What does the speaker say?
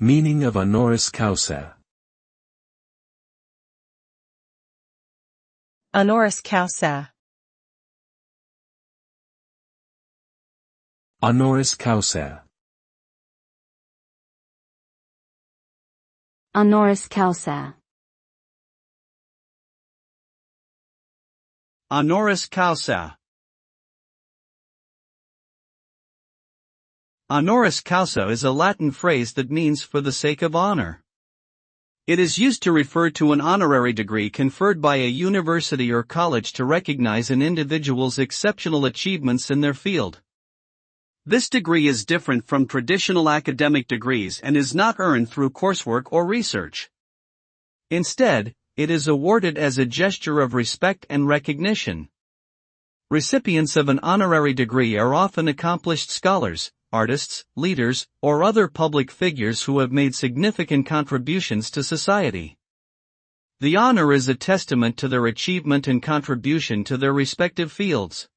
Meaning of honoris causa. Honoris causa. Honoris causa. Honoris causa. Honoris causa. Honoris causa is a Latin phrase that means for the sake of honor. It is used to refer to an honorary degree conferred by a university or college to recognize an individual's exceptional achievements in their field. This degree is different from traditional academic degrees and is not earned through coursework or research. Instead, it is awarded as a gesture of respect and recognition. Recipients of an honorary degree are often accomplished scholars, artists, leaders, or other public figures who have made significant contributions to society. The honor is a testament to their achievement and contribution to their respective fields.